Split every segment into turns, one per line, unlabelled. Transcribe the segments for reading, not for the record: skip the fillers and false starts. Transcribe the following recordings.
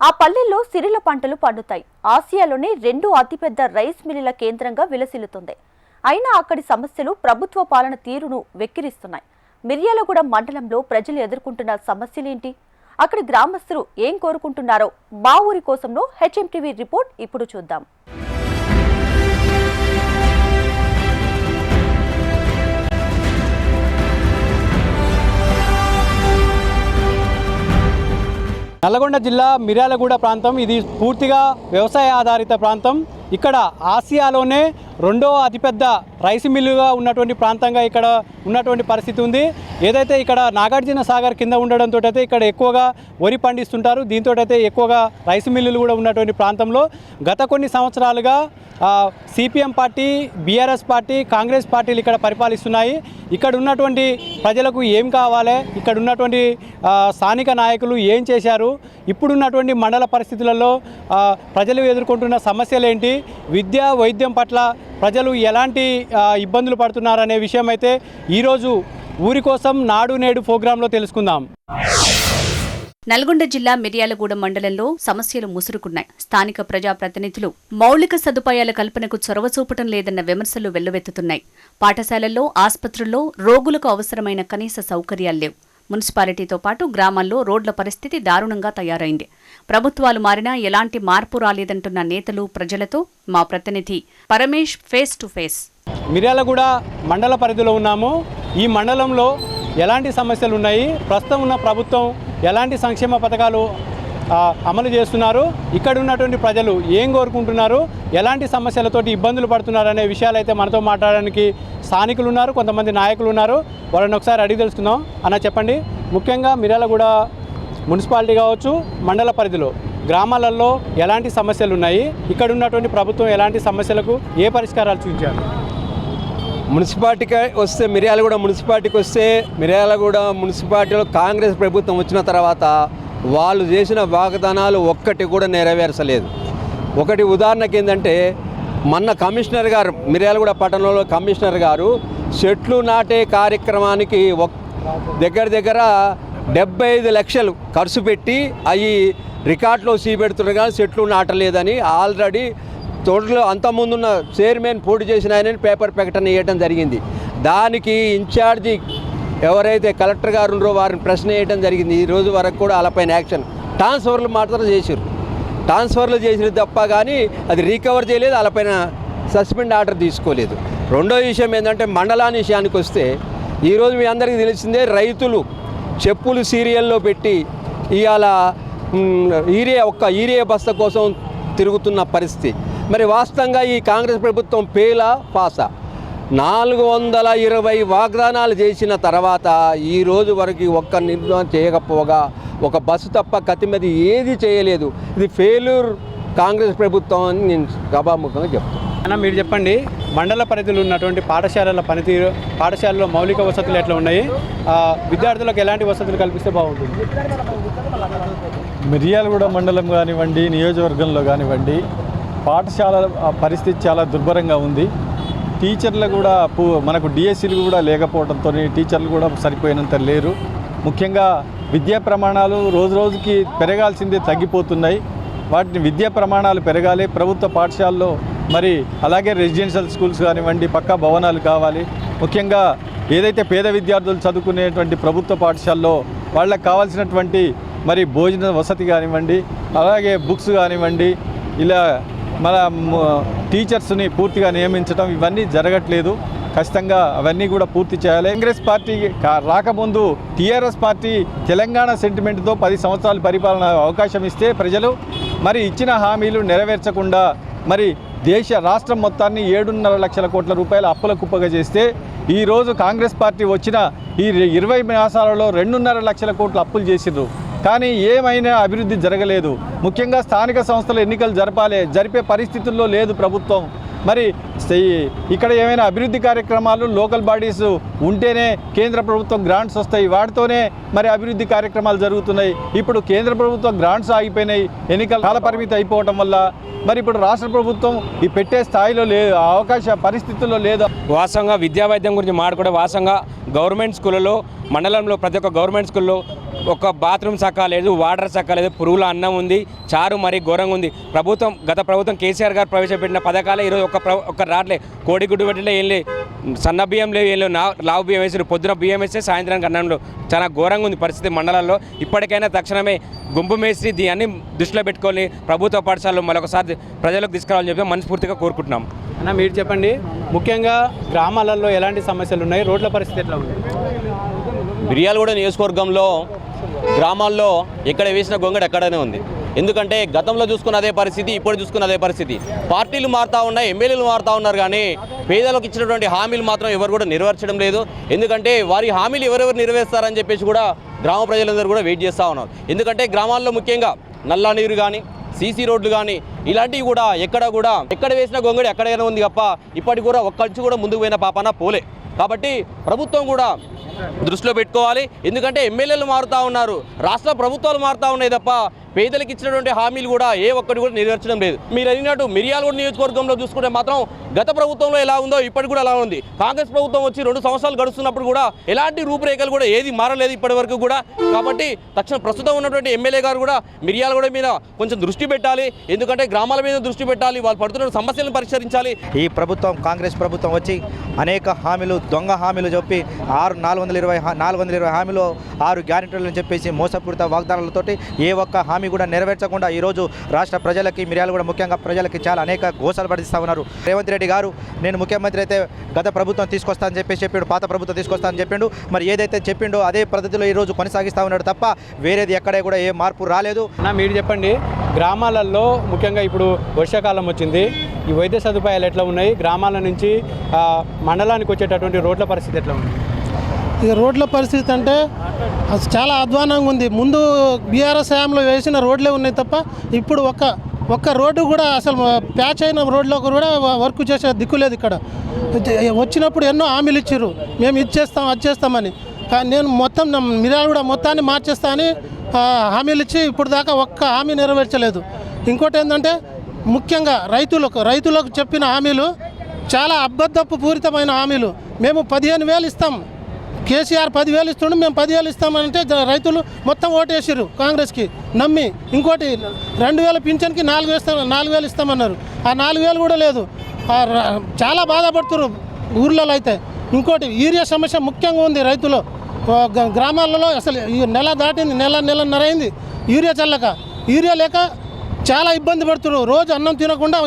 ఆ పల్లెల్లో సిరిల పంటలు పండుతాయి. ఆసియాలోనే 2 అతిపెద్ద రైస్ మిల్లుల కేంద్రంగా విలసిల్లుతుంది. అయినా అక్కడి సమస్యలు ప్రభుత్వ పాలన తీరును వెక్కిరిస్తున్నాయి. మిర్యాలగూడ మండలంలో ప్రజలు ఎదుర్కొంటున్న సమస్యలేంటి? అక్కడి గ్రామస్తులు ఏం కోరుకుంటున్నారో మా ఊరి కోసంలో హెచ్ఎంటీవీ రిపోర్ట్ ఇప్పుడు చూద్దాం.
నల్లగొండ జిల్లా మిర్యాలగూడ ప్రాంతం ఇది పూర్తిగా వ్యవసాయ ఆధారిత ప్రాంతం. ఇక్కడ ఆసియాలోనే 2వ అతిపెద్ద రైస్ మిల్లుగా ఉన్నటువంటి ప్రాంతంగా ఇక్కడ ఉన్నటువంటి పరిస్థితి ఉంది. ఏదైతే ఇక్కడ నాగార్జున సాగర్ కింద ఉండడంతో అయితే ఇక్కడ ఎక్కువగా వరి పండిస్తుంటారు. దీంతో అయితే ఎక్కువగా రైస్ మిల్లులు కూడా ఉన్నటువంటి ప్రాంతంలో గత కొన్ని సంవత్సరాలుగా CPM party, BRS party, Congress పార్టీలు ఇక్కడ పరిపాలిస్తున్నాయి. ఇక్కడ ఉన్నటువంటి ప్రజలకు ఏం కావాలి, ఇక్కడ ఉన్నటువంటి స్థానిక నాయకులు ఏం చేశారు, ఇప్పుడున్నటువంటి మండల పరిస్థితులలో ప్రజలు ఎదుర్కొంటున్న సమస్యలు ఏంటి, విద్య వైద్యం పట్ల ప్రజలు ఎలాంటి ఇబ్బందులు పడుతున్నారనే విషయం అయితే ఈరోజు ఊరి కోసం నాడు నేడు ప్రోగ్రాంలో తెలుసుకుందాం.
నల్గొండ జిల్లా మిర్యాలగూడ మండలంలో సమస్యలు ముసురుకున్నాయి. స్థానిక ప్రజాప్రతినిధులు మౌలిక సదుపాయాల కల్పనకు చొరవ చూపటం లేదన్న విమర్శలు వెల్లువెత్తుతున్నాయి. పాఠశాలల్లో, ఆస్పత్రుల్లో రోగులకు అవసరమైన కనీస సౌకర్యాలు లేవు. మున్సిపాలిటీతో పాటు గ్రామాల్లో రోడ్ల పరిస్థితి దారుణంగా తయారైంది. ప్రభుత్వాలు మారినా ఎలాంటి మార్పు రాలేదంటున్న నేతలు, ప్రజలతో మా ప్రతినిధి Paramesh face to face.
Miryalaguda మండల పరిధిలో ఉన్నాము. ఈ మండలంలో ఎలాంటి సమస్యలు ఉన్నాయి, ప్రస్తుతం ఉన్న ప్రభుత్వం ఎలాంటి సంక్షేమ పథకాలు అమలు చేస్తున్నారు, ఇక్కడ ఉన్నటువంటి ప్రజలు ఏం కోరుకుంటున్నారు, ఎలాంటి సమస్యలతోటి ఇబ్బందులు పడుతున్నారు అనే విషయాలు అయితే మనతో మాట్లాడడానికి స్థానికులు ఉన్నారు, కొంతమంది నాయకులు ఉన్నారు. వాళ్ళని ఒకసారి అడిగి తెలుసుకుందాం. అన్న చెప్పండి, ముఖ్యంగా మిర్యాలగూడ మున్సిపాలిటీ కావచ్చు, మండల పరిధిలో గ్రామాలలో ఎలాంటి సమస్యలు ఉన్నాయి, ఇక్కడ ఉన్నటువంటి ప్రభుత్వం ఎలాంటి సమస్యలకు ఏ పరిష్కారాలు చూపించారు?
మున్సిపాలిటీకి వస్తే మిర్యాలగూడ మున్సిపాలిటీలో కాంగ్రెస్ ప్రభుత్వం వచ్చిన తర్వాత వాళ్ళు చేసిన వాగ్దానాలు ఒక్కటి కూడా నెరవేర్చలేదు. ఒకటి ఉదాహరణకి ఏంటంటే, మొన్న కమిషనర్ గారు, మిర్యాలగూడ పట్టణంలో కమిషనర్ గారు చెట్లు నాటే కార్యక్రమానికి దగ్గర 75 లక్షలు ఖర్చు పెట్టి అవి రికార్డులో చూపెడుతున్నారు కానీ చెట్లు నాటలేదని ఆల్రెడీ తోటలో అంతకుముందున్న చైర్మన్ పోటీ చేసిన ఆయన పేపర్ ప్రకటన వేయడం జరిగింది. దానికి ఇన్ఛార్జి ఎవరైతే కలెక్టర్ గారు ఉన్నారో వారిని ప్రశ్న వేయడం జరిగింది. ఈ రోజు వరకు కూడా వాళ్ళపైన యాక్షన్, ట్రాన్స్ఫర్లు మాత్రం చేశారు. ట్రాన్స్ఫర్లు చేసినది తప్ప కానీ అది రీకవర్ చేయలేదు, వాళ్ళపైన సస్పెండ్ ఆర్డర్ తీసుకోలేదు. రెండో విషయం ఏంటంటే, మండలాన్ని విషయానికి వస్తే ఈరోజు మీ అందరికీ తెలిసిందే, రైతులు చెప్పులు సీరియల్లో పెట్టి ఇవాళ యూరియా బస్తా కోసం తిరుగుతున్న పరిస్థితి. మరి వాస్తవంగా ఈ కాంగ్రెస్ ప్రభుత్వం పేలా పాసా 420 వాగ్దానాలు చేసిన తర్వాత ఈ రోజు వరకు ఒక్క నిర్ణయం చేయకపోగా ఒక బస్సు తప్ప కతిమది ఏది చేయలేదు. ఇది ఫెయిల్యూర్ కాంగ్రెస్ ప్రభుత్వం అని నేను సభాముఖంగా చెప్తాను.
అన్న మీరు చెప్పండి, మండల పరిధిలో ఉన్నటువంటి పాఠశాలల పనితీరు, పాఠశాలలో మౌలిక వసతులు ఎట్లా ఉన్నాయి, విద్యార్థులకు ఎలాంటి వసతులు కల్పిస్తే బాగుంటుంది?
మిర్యాలగూడ మండలం కానివ్వండి, నియోజకవర్గంలో కానివ్వండి, పాఠశాల పరిస్థితి చాలా దుర్భరంగా ఉంది. టీచర్లు కూడా మనకు డిఎస్సీలు కూడా లేకపోవడంతో టీచర్లు కూడా సరిపోయినంత లేరు. ముఖ్యంగా విద్యా ప్రమాణాలు రోజు రోజుకి పెరగాల్సిందే తగ్గిపోతున్నాయి. వాటిని విద్యా ప్రమాణాలు పెరగాలి. ప్రభుత్వ పాఠశాలలో మరి అలాగే రెసిడెన్షియల్ స్కూల్స్ కానివ్వండి, పక్కా భవనాలు కావాలి. ముఖ్యంగా ఏదైతే పేద విద్యార్థులు చదువుకునేటువంటి ప్రభుత్వ పాఠశాలలో వాళ్ళకి కావాల్సినటువంటి మరి భోజన వసతి కానివ్వండి, అలాగే బుక్స్ కానివ్వండి, ఇలా మన టీచర్స్ని పూర్తిగా నియమించడం ఇవన్నీ జరగట్లేదు. ఖచ్చితంగా అవన్నీ కూడా పూర్తి చేయాలి. కాంగ్రెస్ పార్టీ రాకముందు టీఆర్ఎస్ పార్టీ తెలంగాణ సెంటిమెంట్తో 10 సంవత్సరాలు పరిపాలన అవకాశం ఇస్తే ప్రజలు మరి ఇచ్చిన హామీలు నెరవేర్చకుండా మరి రాష్ట్రం మొత్తాన్ని 7.5 లక్షల కోట్ల రూపాయల అప్పుల కుప్పగా చేస్తే ఈరోజు కాంగ్రెస్ పార్టీ వచ్చిన ఈ 20 మాసాలలో 2.5 లక్షల కోట్ల అప్పులు చేసిర్రు. కానీ ఏమైనా అభివృద్ధి జరగలేదు. ముఖ్యంగా స్థానిక సంస్థల ఎన్నికలు జరిపే పరిస్థితుల్లో లేదు ప్రభుత్వం. మరి ఇక్కడ ఏమైనా అభివృద్ధి కార్యక్రమాలు లోకల్ బాడీస్ ఉంటేనే కేంద్ర ప్రభుత్వం గ్రాంట్స్ వస్తాయి, వాటితోనే మరి అభివృద్ధి కార్యక్రమాలు జరుగుతున్నాయి. ఇప్పుడు కేంద్ర ప్రభుత్వం గ్రాంట్స్ ఆగిపోయినాయి, ఎన్నికల కాల పరిమితి అయిపోవటం వల్ల మరి ఇప్పుడు రాష్ట్ర ప్రభుత్వం ఈ పెట్టే స్థాయిలో లేదు, అవకాశ పరిస్థితుల్లో లేదు.
వాస్తవంగా విద్యా వైద్యం గురించి మాట్లాడుకుంటే వాస్తవంగా గవర్నమెంట్ స్కూళ్ళలో, మండలంలో ప్రతి ఒక్క గవర్నమెంట్ స్కూల్లో ఒక బాత్రూమ్ చక్కగా లేదు, వాటర్ చక్కగా లేదు, పురుగుల అన్నం ఉంది, చారు మరీ ఘోరంగా ఉంది. గత ప్రభుత్వం కేసీఆర్ గారు ప్రవేశపెట్టిన పథకాలే ఈరోజు ఒక్క రాట్లే, కోడిగుడ్డు పెట్టలే, ఏం లేదు, సన్న బియ్యం లేవు, ఏం లేవు, లావు బియ్యం వేసారు, పొద్దున బియ్యం వేస్తే సాయంత్రానికి అన్నంలో చాలా ఘోరంగా ఉంది పరిస్థితి మండలాల్లో. ఇప్పటికైనా తక్షణమే గుంపు మేస్త్రి దీన్ని దృష్టిలో పెట్టుకొని ప్రభుత్వ పాఠశాలలో మరొకసారి ప్రజలకు తీసుకురావాలని చెప్పి మనస్ఫూర్తిగా కోరుకుంటున్నాం.
అన్న మీరు చెప్పండి, ముఖ్యంగా గ్రామాలలో ఎలాంటి సమస్యలు ఉన్నాయి, రోడ్ల పరిస్థితి ఎట్లా ఉంది?
మిర్యాలగూడ నియోజకవర్గంలో గ్రామాల్లో ఎక్కడ వేసిన గొంగడి ఎక్కడనే ఉంది. ఎందుకంటే గతంలో చూసుకున్న అదే పరిస్థితి, ఇప్పుడు చూసుకున్న అదే పరిస్థితి. పార్టీలు మారుతూ ఉన్నాయి, ఎమ్మెల్యేలు మారుతూ ఉన్నారు, కానీ పేదలకు ఇచ్చినటువంటి హామీలు మాత్రం ఎవరు కూడా నెరవేర్చడం లేదు. ఎందుకంటే వారి హామీలు ఎవరెవరు నెరవేరుస్తారని చెప్పేసి కూడా గ్రామ ప్రజలందరూ కూడా వెయిట్ చేస్తూ ఉన్నారు. ఎందుకంటే గ్రామాల్లో ముఖ్యంగా నల్ల నీరు కానీ, సీసీ రోడ్లు కానీ ఇలాంటివి కూడా ఎక్కడ వేసిన గొంగడి ఎక్కడైనా ఉంది తప్ప ఇప్పటికి కూడా ఒక్కడిచి కూడా ముందుకు పోయిన పాపన పోలే. కాబట్టి ప్రభుత్వం కూడా దృష్టిలో పెట్టుకోవాలి. ఎందుకంటే ఎమ్మెల్యేలు మారుతూ ఉన్నారు, రాష్ట్ర ప్రభుత్వాలు మారుతూ ఉన్నాయి తప్ప పేదలకు ఇచ్చినటువంటి హామీలు కూడా ఏ ఒక్కటి కూడా నెరవేర్చడం లేదు. మీరు అడిగినట్టు మిర్యాలగూడ నియోజకవర్గంలో చూసుకుంటే మాత్రం గత ప్రభుత్వంలో ఎలా ఉందో ఇప్పటికి కూడా అలా ఉంది. కాంగ్రెస్ ప్రభుత్వం వచ్చి 2 సంవత్సరాలు గడుస్తున్నప్పుడు కూడా ఎలాంటి రూపురేఖలు కూడా ఏది మారలేదు ఇప్పటి వరకు కూడా. కాబట్టి ప్రస్తుతం ఉన్నటువంటి ఎమ్మెల్యే గారు కూడా మిర్యాలగూడ మీద కొంచెం దృష్టి పెట్టాలి. ఎందుకంటే గ్రామాల మీద దృష్టి పెట్టాలి, వాళ్ళు పడుతున్న సమస్యలను పరిష్కరించాలి.
ఈ ప్రభుత్వం, కాంగ్రెస్ ప్రభుత్వం వచ్చి అనేక హామీలు, దొంగ హామీలు చెప్పి 420 హామీలు, 6 గ్యారెంటీలను చెప్పేసి మోసపూరిత వాగ్దానాలతోటి ఏ ఒక్క హామీ కూడా నెరవేర్చకుండా ఈరోజు రాష్ట్ర ప్రజలకి, మిర్యాలగూడ ముఖ్యంగా ప్రజలకి చాలా అనేక గోసలు పడిస్తూ ఉన్నారు. రేవంత్ రెడ్డి గారు నేను ముఖ్యమంత్రి అయితే గత ప్రభుత్వం తీసుకొస్తానని చెప్పిండు, పాత ప్రభుత్వం తీసుకొస్తానని చెప్పిండు. మరి ఏదైతే చెప్పిండో అదే పద్ధతిలో ఈరోజు కొనసాగిస్తూ ఉన్నాడు తప్ప వేరేది ఎక్కడే కూడా ఏ మార్పు రాలేదు.
మీరు చెప్పండి, గ్రామాలలో ముఖ్యంగా ఇప్పుడు వర్షాకాలం వచ్చింది, ఈ వైద్య సదుపాయాలు ఎట్లా ఉన్నాయి, గ్రామాల నుంచి మండలానికి వచ్చేటటువంటి రోడ్ల పరిస్థితి ఎట్లా ఉంది?
ఇక రోడ్ల పరిస్థితి అంటే చాలా అధ్వానంగా ఉంది. ముందు బీఆర్ఎస్ హయాంలో వేసిన రోడ్లే ఉన్నాయి తప్ప ఇప్పుడు ఒక్క రోడ్డు కూడా అసలు ప్యాచ్ అయిన రోడ్లో కూడా వర్క్ చేసే దిక్కు లేదు. ఇక్కడ వచ్చినప్పుడు ఎన్నో హామీలు ఇచ్చారు, మేము ఇచ్చేస్తాం అది చేస్తామని. కానీ నేను మొత్తం మిర్యాలగూడ మొత్తాన్ని మార్చేస్తా అని హామీలు ఇచ్చి ఇప్పుడు దాకా ఒక్క హామీ నెరవేర్చలేదు. ఇంకోటి ఏంటంటే ముఖ్యంగా రైతులకు చెప్పిన హామీలు చాలా అబద్ధపు పూరితమైన హామీలు. మేము 15,000 ఇస్తాం, కేసీఆర్ 10,000 ఇస్తుండే, మేము 10,000 ఇస్తామంటే రైతులు మొత్తం ఓటేసారు కాంగ్రెస్కి నమ్మి. ఇంకోటి 2,000 పింఛన్కి 4,000 ఇస్తామన్నారు, ఆ 4,000 కూడా లేదు. చాలా బాధపడుతున్నారు ఊర్లలో అయితే. ఇంకోటి యూరియా సమస్య ముఖ్యంగా ఉంది రైతులు గ్రామాలలో. అసలు నెల దాటింది, నెలన్నర అయింది యూరియా చల్లక. యూరియా లేక చాలా ఇబ్బంది పడుతున్నారు. రోజు అన్నం తినకుండా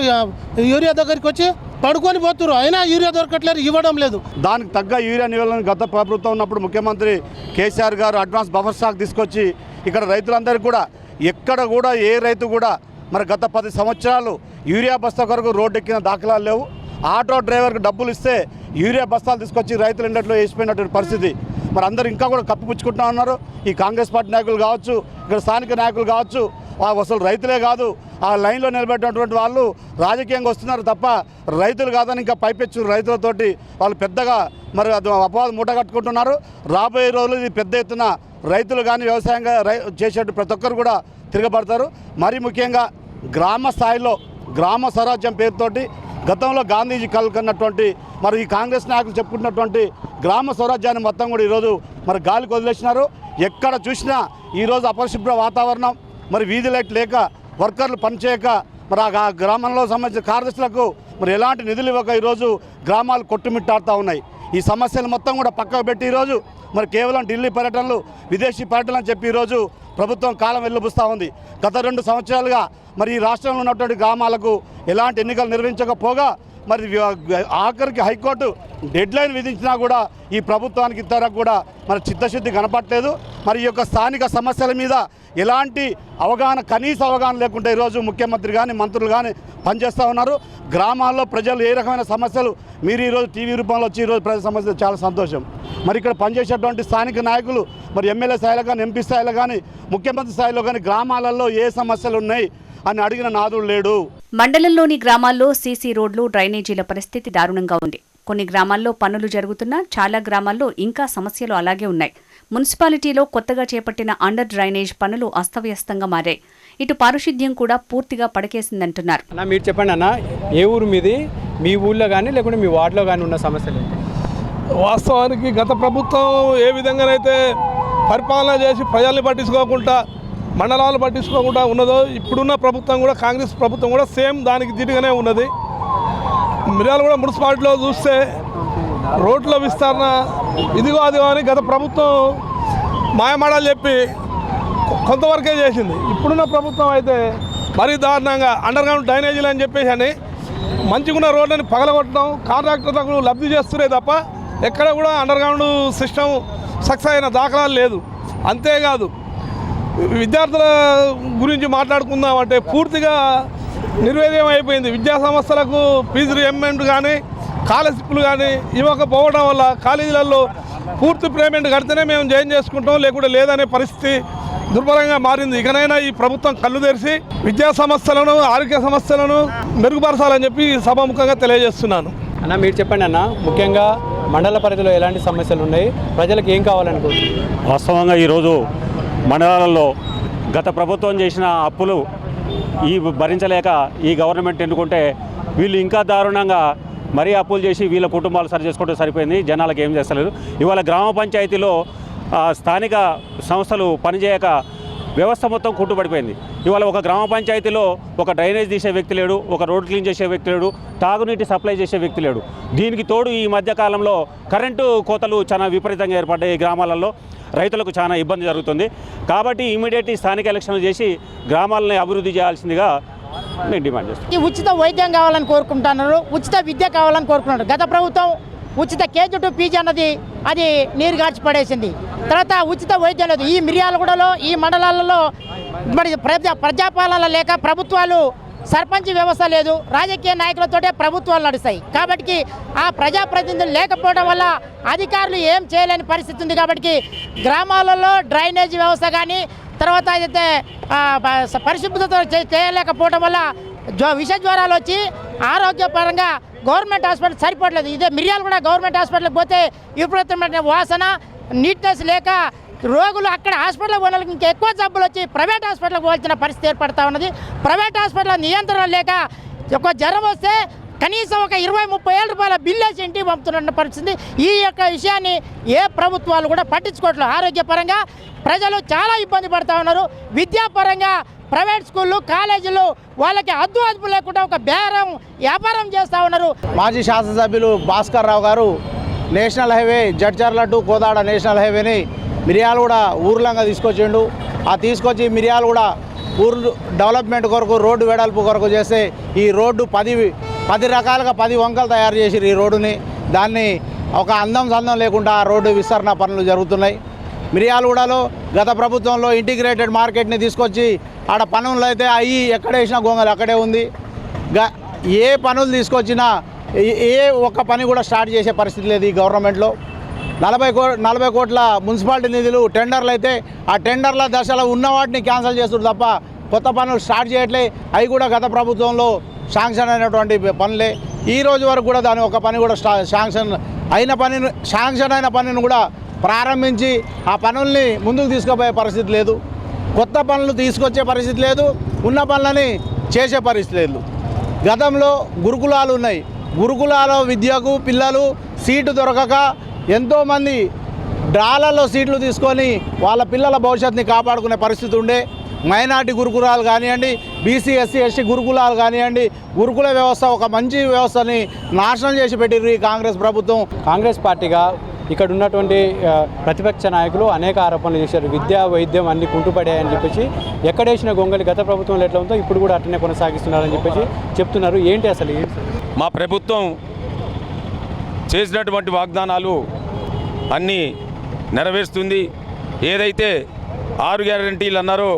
యూరియా దగ్గరికి వచ్చి పడుకొని పోతున్నారు, అయినా యూరియా దొరకట్లేదు, ఇవ్వడం లేదు.
దానికి తగ్గ యూరియా నిల్వలను గత ప్రభుత్వం ఉన్నప్పుడు ముఖ్యమంత్రి కేసీఆర్ గారు అడ్వాన్స్ బఫర్ స్టాక్ తీసుకొచ్చి ఇక్కడ రైతులందరికీ కూడా ఎక్కడ కూడా ఏ రైతు కూడా మరి గత 10 సంవత్సరాలు యూరియా బస్తా కొరకు రోడ్డు ఎక్కిన దాఖలాలు లేవు. ఆటో డ్రైవర్కి డబ్బులు ఇస్తే యూరియా బస్తాలు తీసుకొచ్చి రైతులు ఇండట్లో వేసిపోయినటువంటి పరిస్థితి. మరి అందరూ ఇంకా కూడా కప్పిపుచ్చుకుంటూ ఉన్నారు. ఈ కాంగ్రెస్ పార్టీ నాయకులు కావచ్చు, ఇక్కడ స్థానిక నాయకులు కావచ్చు, అసలు రైతులే కాదు, ఆ లైన్లో నిలబెట్టినటువంటి వాళ్ళు రాజకీయంగా వస్తున్నారు తప్ప రైతులు కాదని ఇంకా పైపెచ్చు రైతులతోటి వాళ్ళు పెద్దగా మరి అపవాదం మూట కట్టుకుంటున్నారు. రాబోయే రోజులు ఇది పెద్ద ఎత్తున రైతులు కానీ వ్యవసాయంగా చేసేట్టు ప్రతి ఒక్కరు కూడా తిరగబడతారు. మరి ముఖ్యంగా గ్రామ స్థాయిలో గ్రామ స్వరాజ్యం పేరుతోటి గతంలో గాంధీజీ కలుకున్నటువంటి మరి ఈ కాంగ్రెస్ నాయకులు చెప్పుకుంటున్నటువంటి గ్రామ స్వరాజ్యాన్ని మొత్తం కూడా ఈరోజు మరి గాలికి వదిలేసినారు. ఎక్కడ చూసినా ఈరోజు అపరిశుభ్ర వాతావరణం, మరి వీధి లైట్ లేక, వర్కర్లు పనిచేయక, మరి ఆ గ్రామంలో సంబంధించిన కార్యదర్శులకు మరి ఎలాంటి నిధులు ఇవ్వక ఈరోజు గ్రామాలు కొట్టుమిట్టాడుతూ ఉన్నాయి. ఈ సమస్యలు మొత్తం కూడా పక్కకు పెట్టి ఈరోజు మరి కేవలం ఢిల్లీ పర్యటనలు, విదేశీ పర్యటనలు అని చెప్పి ఈరోజు ప్రభుత్వం కాలం వెల్లుబుస్తూ ఉంది. గత 2 సంవత్సరాలుగా మరి ఈ రాష్ట్రంలో ఉన్నటువంటి గ్రామాలకు ఎలాంటి ఎన్నికలు నిర్వహించకపోగా మరి ఆఖరికి హైకోర్టు డెడ్లైన్ విధించినా కూడా ఈ ప్రభుత్వానికి ఇంతవరకు కూడా మరి చిత్తశుద్ధి కనపట్లేదు. మరి ఈ యొక్క స్థానిక సమస్యల మీద ఎలాంటి అవగాహన, కనీస అవగాహన లేకుండా ఈరోజు ముఖ్యమంత్రి కానీ మంత్రులు కానీ పనిచేస్తూ ఉన్నారు. గ్రామాల్లో ప్రజలు ఏ రకమైన సమస్యలు మీరు ఈరోజు టీవీ రూపంలో వచ్చి ఈరోజు ప్రజల సమస్యలు చాలా సంతోషం. మరి ఇక్కడ పనిచేసేటువంటి స్థానిక నాయకులు మరి ఎమ్మెల్యే స్థాయిలో కానీ, ఎంపీ స్థాయిలో కానీ, ముఖ్యమంత్రి స్థాయిలో కానీ గ్రామాలలో ఏ సమస్యలు ఉన్నాయి అని అడిగిన నాదుడు లేడు.
మండలంలోని గ్రామాల్లో సీసీ రోడ్లు, డ్రైనేజీల పరిస్థితి దారుణంగా ఉంది. కొన్ని గ్రామాల్లో పనులు జరుగుతున్నా చాలా గ్రామాల్లో ఇంకా సమస్యలు అలాగే ఉన్నాయి. మున్సిపాలిటీలో కొత్తగా చేపట్టిన అండర్ డ్రైనేజ్ పనులు అస్తవ్యస్తంగా మారాయి. ఇటు పారిశుద్ధ్యం కూడా పూర్తిగా పడకేసిందంటున్నారు.
అన్న మీరు చెప్పండి అన్న, ఏ ఊరు మీది? మీ ఊళ్ళో కానీ లేకుంటే మీ వార్డులో కానీ ఉన్న సమస్యలు?
వాస్తవానికి గత ప్రభుత్వం ఏ విధంగానైతే పరిపాలన చేసి ప్రజల్ని పట్టించుకోకుండా మండలాలు పట్టించుకోకుండా ఉన్నదో ఇప్పుడున్న ప్రభుత్వం కూడా కాంగ్రెస్ ప్రభుత్వం కూడా సేమ్ దానికి దిటుగానే ఉన్నది. మిర్యాలగూడ మున్సిపాలిటీలో చూస్తే రోడ్ల విస్తరణ ఇదిగో అదిగో అని గత ప్రభుత్వం మాయమాటలు చెప్పి కొంతవరకే చేసింది. ఇప్పుడున్న ప్రభుత్వం అయితే మరీ దారుణంగా అండర్ గ్రౌండ్ డ్రైనేజీలు అని చెప్పేసి అని మంచిగున్న రోడ్లని పగలగొట్టడం కాంట్రాక్టర్లకు లబ్ధి చేస్తున్నాయి తప్ప ఎక్కడ కూడా అండర్ గ్రౌండ్ సిస్టమ్ సక్సెస్ అయిన దాఖలాలు లేదు. అంతేకాదు విద్యార్థుల గురించి మాట్లాడుకుందామంటే పూర్తిగా నిర్వీర్యం అయిపోయింది. విద్యా సంస్థలకు ఫీజు రీయింబర్స్మెంట్ కానీ స్కాలర్షిప్లు కానీ ఇవ్వకపోవడం వల్ల కాలేజీలలో పూర్తి పేమెంట్ కడితేనే మేము జాయిన్ చేసుకుంటాం, లేకుంటే లేదనే పరిస్థితి దుర్భరంగా మారింది. ఇకనైనా ఈ ప్రభుత్వం కళ్ళు తెరిచి విద్యా సమస్యలను ఆరోగ్య సమస్యలను మెరుగుపరచాలని చెప్పి సభాముఖంగా తెలియజేస్తున్నాను.
అన్న మీరు చెప్పండి అన్న, ముఖ్యంగా మండల పరిధిలో ఎలాంటి సమస్యలు ఉన్నాయి, ప్రజలకు ఏం కావాలనుకుంటున్నారు?
వాస్తవంగా ఈరోజు మండలాలలో గత ప్రభుత్వం చేసిన అప్పులు ఈ భరించలేక ఈ గవర్నమెంట్ ఎన్నుకుంటే వీళ్ళు ఇంకా దారుణంగా మరీ అప్పులు చేసి వీళ్ళ కుటుంబాలు సరి చేసుకుంటే సరిపోయింది. జనాలకు ఏం చేస్తలేదు. ఇవాళ గ్రామ పంచాయతీలో స్థానిక సంస్థలు పనిచేయక వ్యవస్థ మొత్తం కుంటుపడిపోయింది. ఇవాళ ఒక గ్రామ పంచాయతీలో ఒక డ్రైనేజ్ తీసే వ్యక్తి లేడు, ఒక రోడ్ క్లీన్ చేసే వ్యక్తి లేడు, తాగునీటి సప్లై చేసే వ్యక్తి లేడు. దీనికి తోడు ఈ మధ్యకాలంలో కరెంటు కోతలు చాలా విపరీతంగా ఏర్పడ్డాయి. ఈ గ్రామాలలో రైతులకు చాలా ఇబ్బంది జరుగుతుంది. కాబట్టి ఇమీడియట్లీ స్థానిక ఎలక్షన్లు చేసి గ్రామాలని అభివృద్ధి చేయాల్సిందిగా నేను డిమాండ్ చేస్తాను.
ఉచిత వైద్యం కావాలని కోరుకుంటున్నారు, ఉచిత విద్య కావాలని కోరుకుంటున్నారు. గత ప్రభుత్వం ఉచిత కేజీ టు పీజీ అన్నది అది నీరు గార్చి పడేసింది. తర్వాత ఉచిత వైద్యం లేదు. ఈ మిర్యాలగూడలో ఈ మండలాలలో మరి ప్రజాపాలన లేక ప్రభుత్వాలు సర్పంచ్ వ్యవస్థ లేదు, రాజకీయ నాయకులతోటే ప్రభుత్వాలు నడుస్తాయి. కాబట్టి ఆ ప్రజాప్రతినిధులు లేకపోవడం వల్ల అధికారులు ఏం చేయలేని పరిస్థితి ఉంది. కాబట్టి గ్రామాలలో డ్రైనేజీ వ్యవస్థ కానీ తర్వాత అయితే పరిశుభ్రత చేయలేకపోవడం వల్ల విష జ్వరాలు వచ్చి ఆరోగ్యపరంగా గవర్నమెంట్ హాస్పిటల్ సరిపోవట్లేదు. ఇదే మిర్యాలగూడ గవర్నమెంట్ హాస్పిటల్కి పోతే విపరీతమైన వాసన, నీట్నెస్ లేక రోగులు అక్కడ హాస్పిటల్కి పోవడానికి ఇంకా ఎక్కువ జబ్బులు వచ్చి ప్రైవేట్ హాస్పిటల్కి పోవాల్సిన పరిస్థితి ఏర్పడతా ఉన్నది. ప్రైవేట్ హాస్పిటల్ నియంత్రణ లేక ఒక జ్వరం వస్తే కనీసం ఒక 20-30 ఏళ్ళ రూపాయల బిల్లు వేసి ఇంటికి పంపుతున్న పరిస్థితి. ఈ యొక్క విషయాన్ని ఏ ప్రభుత్వాలు కూడా పట్టించుకోవట్లేదు. ఆరోగ్యపరంగా ప్రజలు చాలా ఇబ్బంది పడుతూ ఉన్నారు. విద్యాపరంగా ప్రైవేట్ స్కూళ్ళు కాలేజీలు వాళ్ళకి అదుపు లేకుండా ఒక బేరం వ్యాపారం చేస్తూ ఉన్నారు.
మాజీ శాసనసభ్యులు Bhaskar Rao garu national highway Jadcherla to Kodad national హైవేని మిర్యాలగూడ ఊర్లంగా తీసుకొచ్చిండు. ఆ తీసుకొచ్చి మిర్యాలగూడ ఊరు డెవలప్మెంట్ కొరకు రోడ్డు వెడల్పు కొరకు చేస్తే ఈ రోడ్డు 10 రకాలుగా 10 వంకలు తయారు చేసిరు. ఈ రోడ్డుని దాన్ని ఒక అందం సందం లేకుండా ఆ రోడ్డు విస్తరణ పనులు జరుగుతున్నాయి. మిర్యాలగూడలో గత ప్రభుత్వంలో ఇంటిగ్రేటెడ్ మార్కెట్ని తీసుకొచ్చి ఆడ పనులు అయితే అయ్యి ఎక్కడ వేసినా గొంగలు అక్కడే ఉంది. ఏ పనులు తీసుకొచ్చినా ఏ ఒక్క పని కూడా స్టార్ట్ చేసే పరిస్థితి లేదు ఈ గవర్నమెంట్లో. 40 కోట్ల మున్సిపాలిటీ నిధులు టెండర్లు అయితే ఆ టెండర్ల దశలో ఉన్న వాటిని క్యాన్సిల్ చేస్తున్నారు తప్ప కొత్త పనులు స్టార్ట్ చేయట్లే. అవి కూడా గత ప్రభుత్వంలో శాంక్షన్ అయినటువంటి పనులే. ఈ రోజు వరకు కూడా దాని ఒక పని కూడా శాంక్షన్ అయిన పనిని కూడా ప్రారంభించి ఆ పనుల్ని ముందుకు తీసుకుపోయే పరిస్థితి లేదు. కొత్త పనులు తీసుకొచ్చే పరిస్థితి లేదు, ఉన్న పనులని చేసే పరిస్థితి లేదు. గతంలో గురుకులాలు ఉన్నాయి. గురుకులాల విద్యకు పిల్లలు సీటు దొరకక ఎంతోమంది డ్రాలలో సీట్లు తీసుకొని వాళ్ళ పిల్లల భవిష్యత్తుని కాపాడుకునే పరిస్థితి ఉండే. మైనార్టీ గురుకులాలు కానివ్వండి, బీసీ ఎస్సీ ఎస్టీ గురుకులాలు కానివ్వండి, గురుకుల వ్యవస్థ ఒక మంచి వ్యవస్థని నాశనం చేసి పెట్టిర్రు ఈ కాంగ్రెస్ ప్రభుత్వం.
కాంగ్రెస్ పార్టీగా ఇక్కడ ఉన్నటువంటి ప్రతిపక్ష నాయకులు అనేక ఆరోపణలు చేశారు. విద్యా వైద్యం అన్ని కుంటుపడాయని చెప్పేసి, ఎక్కడేసిన గొంగలి గత ప్రభుత్వంలో ఎట్లా ఉందో ఇప్పుడు కూడా అట్లనే కొనసాగిస్తున్నారని చెప్పేసి చెప్తున్నారు. ఏంటి అసలు?
మా ప్రభుత్వం చేసినటువంటి వాగ్దానాలు అన్నీ నెరవేరుస్తుంది. ఏదైతే 6 గ్యారంటీలు అన్నారో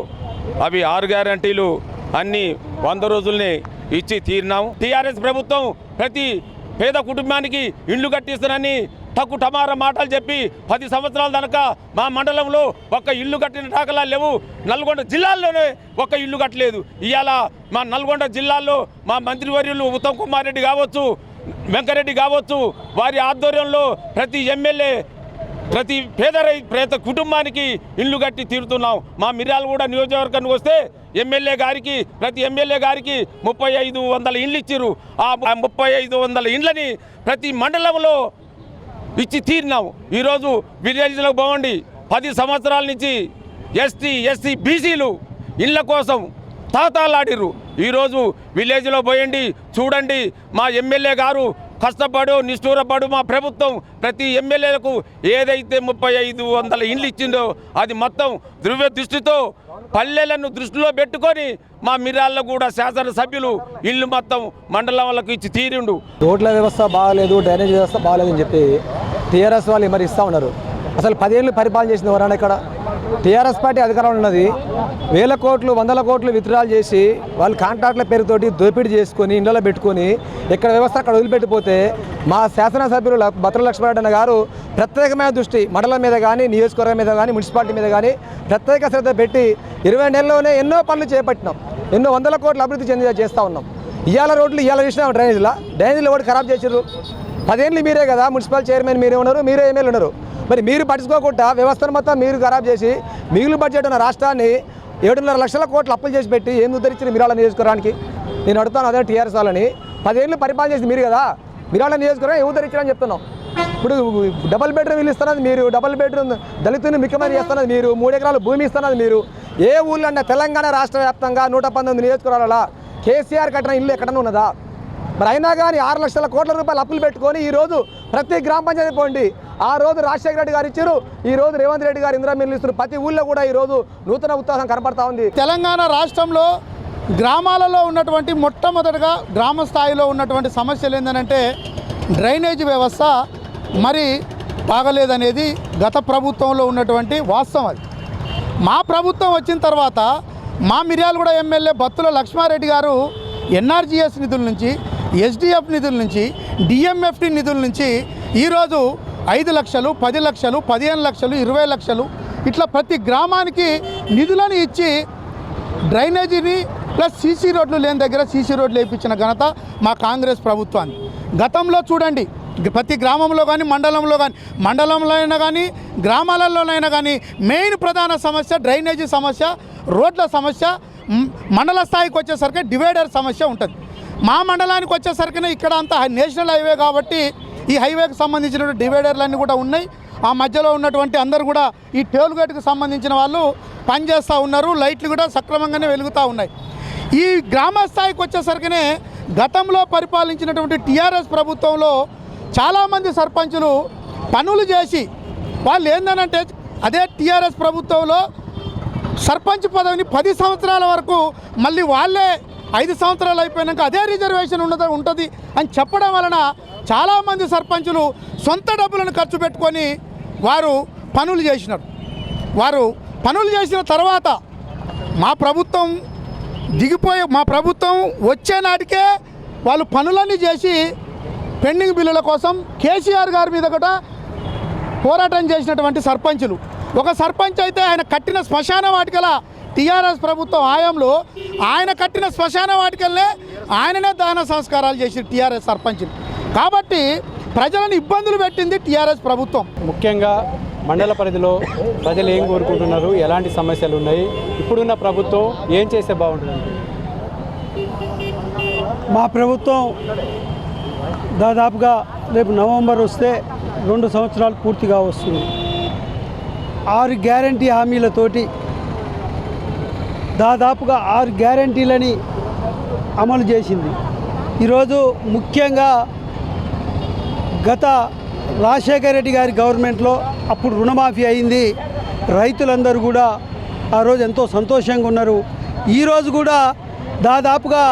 అవి 6 గ్యారంటీలు అన్నీ 100 రోజుల్ని ఇచ్చి తీరినాము. టీఆర్ఎస్ ప్రభుత్వం ప్రతి పేద కుటుంబానికి ఇండ్లు కట్టిస్తానని తక్కు టమార మాటలు చెప్పి 10 సంవత్సరాల దాకా మా మండలంలో ఒక్క ఇల్లు కట్టిన దాఖలాలు లేవు. నల్గొండ జిల్లాల్లోనే ఒక్క ఇల్లు కట్టలేదు. ఇవాళ మా నల్గొండ జిల్లాలో మా మంత్రివర్యులు ఉత్తమ్ కుమార్ రెడ్డి కావచ్చు, వెంకరెడ్డి కావచ్చు, వారి ఆధ్వర్యంలో ప్రతి ఎమ్మెల్యే ప్రతి పేద కుటుంబానికి ఇల్లు కట్టి తీరుతున్నాం. మా మిర్యాలగూడ నియోజకవర్గానికి వస్తే ప్రతి ఎమ్మెల్యే గారికి 3500 ఇండ్లు ఇచ్చారు. ఆ 3500 ఇండ్లని ప్రతి మండలంలో ఇచ్చి తీరినాము. ఈరోజు విలేజ్లకు పోవండి, 10 సంవత్సరాల నుంచి ఎస్సీ బీసీలు ఇళ్ళ కోసం తాతాలాడిర్రు. ఈరోజు విలేజ్లో పోయండి చూడండి, మా ఎమ్మెల్యే గారు కష్టపడు నిష్ఠూరపడు మా ప్రభుత్వం ప్రతి ఎమ్మెల్యేలకు ఏదైతే 3500 ఇండ్లు ఇచ్చిందో అది మొత్తం ద్రవ్య దృష్టితో పల్లెలను దృష్టిలో పెట్టుకొని మా మిర్యాలలో కూడా శాసనసభ్యులు ఇల్లు మొత్తం మండలంలకు ఇచ్చి తీరిండు.
రోడ్ల వ్యవస్థ బాగాలేదు, డ్రైనేజ్ వ్యవస్థ బాగాలేదని చెప్పి టీఆర్ఎస్ వాళ్ళు మరి ఇస్తూ ఉన్నారు. అసలు 10 ఏళ్ళు పరిపాలన చేసింది ఎవరైనా ఇక్కడ? టీఆర్ఎస్ పార్టీ అధికారంలో ఉన్నది. వేల కోట్లు 100 కోట్లు విత్డ్రాల్ చేసి వాళ్ళు కాంట్రాక్ట్ల పేరుతోటి దోపిడీ చేసుకొని ఇండ్లలో పెట్టుకొని ఇక్కడ వ్యవస్థ అక్కడ వదిలిపెట్టిపోతే మా శాసనసభ్యులు బత్తుల లక్ష్మణరెడ్డి గారు ప్రత్యేకమైన దృష్టి మండలం మీద కానీ నియోజకవర్గం మీద కానీ మున్సిపాలిటీ మీద కానీ ప్రత్యేక శ్రద్ధ పెట్టి 20 నెలల్లోనే ఎన్నో పనులు చేపట్టినాం, ఎన్నో 100 కోట్ల అభివృద్ధి చేస్తూ ఉన్నాం. ఇవాళ రోడ్లు ఇవాళ చూసినాం, డ్రైనేజీలో ఒకటి ఖరాబ్ చేసారు. 10 ఏళ్ళు మీరే కదా మున్సిపల్ చైర్మన్, మీరే ఉన్నారు, మీరే ఎమ్మెల్యే ఉన్నారు. మరి మీరు పట్టించుకోకుండా వ్యవస్థను మొత్తం మీరు ఖరాబ్ చేసి మిగులు బడ్జెట్ ఉన్న రాష్ట్రాన్ని 7.5 లక్షల కోట్లు అప్పులు చేసి పెట్టి ఏం ఉద్ధరించిన మిర్యాల నియోజకవర్గానికి? నేను అడుగుతాను అదే టీఆర్ఎస్ వాళ్ళని. 10 ఏళ్ళు పరిపాలన చేసి మీరు కదా, మిర్యాల నియోజకవర్గం ఏం ఉద్ధరించారని చెప్తున్నాం. ఇప్పుడు డబుల్ బెడ్రూమ్ ఇల్లు ఇస్తున్నది మీరు, డబుల్ బెడ్రూమ్ దళితుని ముఖ్యమంత్రి చేస్తున్నది మీరు, 3 ఎకరాల భూమి ఇస్తున్నది మీరు. ఏ ఊళ్ళో అంటే తెలంగాణ రాష్ట్ర వ్యాప్తంగా 119 నియోజకవర్గాల కేసీఆర్ కట్టిన ఇల్లు ఎక్కడన్నా ఉన్నదా? మరి అయినా కానీ 6 లక్షల కోట్ల రూపాయలు అప్పులు పెట్టుకొని ఈరోజు ప్రతి గ్రామ పంచాయతీ పోండి, ఆ రోజు రాజశేఖర రెడ్డి గారు ఇచ్చారు, ఈ రోజు రేవంత్ రెడ్డి గారు ఇందిరా మిల్లు ఇస్తున్నారు. ప్రతి ఊళ్ళో కూడా ఈరోజు నూతన ఉత్సాహం కనబడతా ఉంది.
తెలంగాణ రాష్ట్రంలో గ్రామాలలో ఉన్నటువంటి మొట్టమొదటిగా గ్రామ స్థాయిలో ఉన్నటువంటి సమస్యలు ఏంటంటే డ్రైనేజ్ వ్యవస్థ మరి బాగలేదనేది గత ప్రభుత్వంలో ఉన్నటువంటి వాస్తవం. అది మా ప్రభుత్వం వచ్చిన తర్వాత మా మిర్యాలగూడ ఎమ్మెల్యే బత్తుల లక్ష్మారెడ్డి గారు ఎన్ఆర్జీఎస్ నిధుల నుంచి, ఎస్డిఎఫ్ నిధుల నుంచి, డిఎంఎఫ్టి నిధుల నుంచి ఈరోజు 5 లక్షలు, 10 లక్షలు, 15 లక్షలు, 20 లక్షలు ఇట్లా ప్రతి గ్రామానికి నిధులను ఇచ్చి డ్రైనేజీని ప్లస్ సీసీ రోడ్లు లేని దగ్గర సీసీ రోడ్లు వేయించిన ఘనత మా కాంగ్రెస్ ప్రభుత్వాన్ని. గతంలో చూడండి, ప్రతి గ్రామంలో కానీ మండలంలో అయినా కానీ గ్రామాలలోనైనా కానీ మెయిన్ ప్రధాన సమస్య డ్రైనేజీ సమస్య, రోడ్ల సమస్య. మండల స్థాయికి వచ్చేసరికి డివైడర్ సమస్య ఉంటుంది. మా మండలానికి వచ్చేసరికి ఇక్కడ అంతా నేషనల్ హైవే కాబట్టి ఈ హైవేకి సంబంధించిన డివైడర్లన్నీ కూడా ఉన్నాయి. ఆ మధ్యలో ఉన్నటువంటి అందరూ కూడా ఈ టోల్ గేట్కి సంబంధించిన వాళ్ళు పనిచేస్తూ ఉన్నారు, లైట్లు కూడా సక్రమంగానే వెలుగుతూ ఉన్నాయి. ఈ గ్రామ స్థాయికి వచ్చేసరికినే గతంలో పరిపాలించినటువంటి టీఆర్ఎస్ ప్రభుత్వంలో చాలామంది సర్పంచులు పనులు చేసి వాళ్ళు ఏందనంటే అదే టీఆర్ఎస్ ప్రభుత్వంలో సర్పంచ్ పదవిని 10 సంవత్సరాల వరకు మళ్ళీ వాళ్ళే 5 సంవత్సరాలు అయిపోయాక అదే రిజర్వేషన్ ఉంటుంది అని చెప్పడం వలన చాలామంది సర్పంచులు సొంత డబ్బులను ఖర్చు పెట్టుకొని వారు పనులు చేసినారు. వారు పనులు చేసిన తర్వాత మా ప్రభుత్వం వచ్చే నాటికే వాళ్ళు పనులన్నీ చేసి పెండింగ్ బిల్లుల కోసం కేసీఆర్ గారి మీద కూడా పోరాటం చేసినటువంటి సర్పంచులు. ఒక సర్పంచ్ అయితే ఆయన కట్టిన శ్మశాన వాటికల టీఆర్ఎస్ ప్రభుత్వం హయాంలో ఆయన కట్టిన శ్మశాన వాటికల్నే ఆయననే దాన సంస్కారాలు చేసి టీఆర్ఎస్ సర్పంచులు. కాబట్టి ప్రజలను ఇబ్బందులు పెట్టింది టీఆర్ఎస్ ప్రభుత్వం.
ముఖ్యంగా మండల పరిధిలో ప్రజలు ఏం కోరుకుంటున్నారు, ఎలాంటి సమస్యలు ఉన్నాయి, ఇప్పుడున్న ప్రభుత్వం ఏం చేస్తే బాగుంటుంది?
మా ప్రభుత్వం దాదాపుగా రేపు నవంబర్ వస్తే 2 సంవత్సరాలు పూర్తిగా వస్తుంది. 6 గ్యారంటీ హామీలతోటి దాదాపుగా 6 గ్యారంటీలని అమలు చేసింది. ఈరోజు ముఖ్యంగా గత రాజశేఖర రెడ్డి గారి గవర్నమెంట్లో అప్పుడు రుణమాఫీ అయింది. రైతులందరూ కూడా ఆ రోజు ఎంతో సంతోషంగా ఉన్నారు. ఈరోజు కూడా దాదాపుగా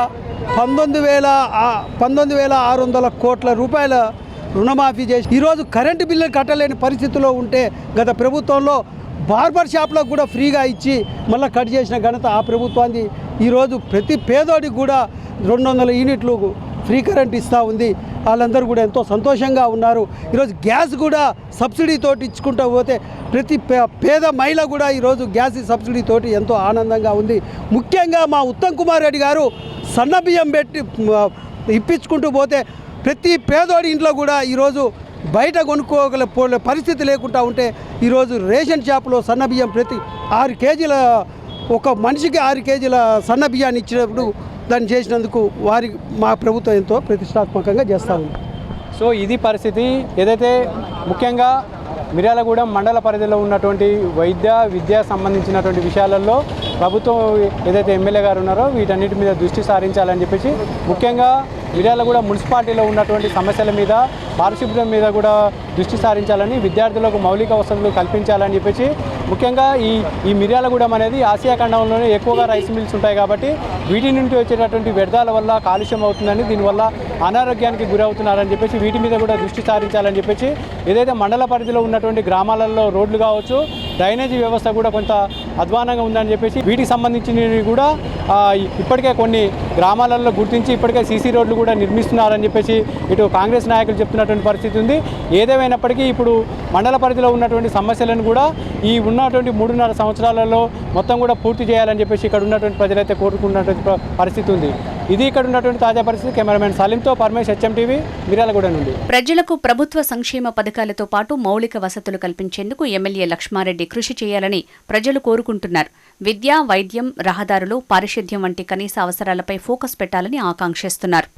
19,600 కోట్ల రూపాయల రుణమాఫీ చేసి ఈరోజు కరెంటు బిల్లులు కట్టలేని పరిస్థితిలో ఉంటే గత ప్రభుత్వంలో బార్బర్ షాప్లకు కూడా ఫ్రీగా ఇచ్చి మళ్ళీ కట్ చేసిన ఘనత ఆ ప్రభుత్వాన్ని. ఈరోజు ప్రతి పేదోడికి కూడా 200 యూనిట్లు ఫ్రీ కరెంట్ ఇస్తూ ఉంది. వాళ్ళందరూ కూడా ఎంతో సంతోషంగా ఉన్నారు. ఈరోజు గ్యాస్ కూడా సబ్సిడీతోటి ఇచ్చుకుంటూ పోతే ప్రతి పేద మహిళ కూడా ఈరోజు గ్యాస్ సబ్సిడీతోటి ఎంతో ఆనందంగా ఉంది. ముఖ్యంగా మా ఉత్తమ్ కుమార్ రెడ్డి గారు సన్న బియ్యం పెట్టి ఇప్పించుకుంటూ పోతే ప్రతి పేదోడి ఇంట్లో కూడా ఈరోజు బయట కొనుక్కోగల పరిస్థితి లేకుండా ఉంటే ఈరోజు రేషన్ షాపులో సన్న బియ్యం ప్రతి 6 కేజీల ఒక మనిషికి 6 కేజీల సన్న బియ్యాన్ని ఇచ్చినప్పుడు దాన్ని చేసినందుకు మా ప్రభుత్వం ఎంతో ప్రతిష్టాత్మకంగా చేస్తూ ఉంది.
సో ఇది పరిస్థితి. ఏదైతే ముఖ్యంగా మిర్యాలగూడెం మండల పరిధిలో ఉన్నటువంటి విద్యా సంబంధించినటువంటి విషయాలలో ప్రభుత్వం ఏదైతే ఎమ్మెల్యే గారు ఉన్నారో వీటన్నిటి మీద దృష్టి సారించాలని చెప్పేసి, ముఖ్యంగా మిర్యాలగూడెం మున్సిపాలిటీలో ఉన్నటువంటి సమస్యల మీద, పారిశుభ్రం మీద కూడా దృష్టి సారించాలని, విద్యార్థులకు మౌలిక వసతులు కల్పించాలని చెప్పేసి, ముఖ్యంగా ఈ మిర్యాలగూడెం అనేది ఆసియా ఖండంలోనే ఎక్కువగా రైస్ మిల్స్ ఉంటాయి కాబట్టి వీటి నుండి వచ్చేటటువంటి వ్యర్థాల వల్ల కాలుష్యం అవుతుందని, దీనివల్ల అనారోగ్యానికి గురవుతున్నారని చెప్పేసి వీటి మీద కూడా దృష్టి సారించాలని చెప్పేసి, ఏదైతే మండల పరిధిలో ఉన్నటువంటి గ్రామాలలో రోడ్లు కావచ్చు, డ్రైనేజీ వ్యవస్థ కూడా కొంత అధ్వానంగా ఉందని చెప్పేసి వీటికి సంబంధించినవి కూడా ఇప్పటికే కొన్ని గ్రామాలలో గుర్తించి ఇప్పటికే సీసీ రోడ్లు కూడా నిర్మిస్తున్నారని చెప్పేసి ఇటు కాంగ్రెస్ నాయకులు చెప్తున్నటువంటి పరిస్థితి ఉంది. ఏదేమైనప్పటికీ ఇప్పుడు మండల పరిధిలో ఉన్నటువంటి సమస్యలను కూడా ఈ ఉన్నటువంటి 3.5 సంవత్సరాలలో మొత్తం కూడా పూర్తి చేయాలని చెప్పేసి ఇక్కడ ఉన్నటువంటి ప్రజలైతే కోరుకున్నటువంటి పరిస్థితి ఉంది. ఇది ఇక్కడ ఉన్నటువంటి తాజా పరిస్థితి. కెమెరామెన్ సలీంతో పరమేష్, HMTV, మిర్యాలగూడ నుండి.
ప్రజలకు ప్రభుత్వ సంక్షేమ పథకాలతో పాటు మౌలిక వసతులు కల్పించేందుకు ఎమ్మెల్యే లక్ష్మారెడ్డి కృషి చేయాలని ప్రజలు కోరుకుంటున్నారు. విద్య, వైద్యం, రహదారులు, పారిశుద్ధ్యం వంటి కనీస అవసరాలపై ఫోకస్ పెట్టాలని ఆకాంక్షిస్తున్నారు.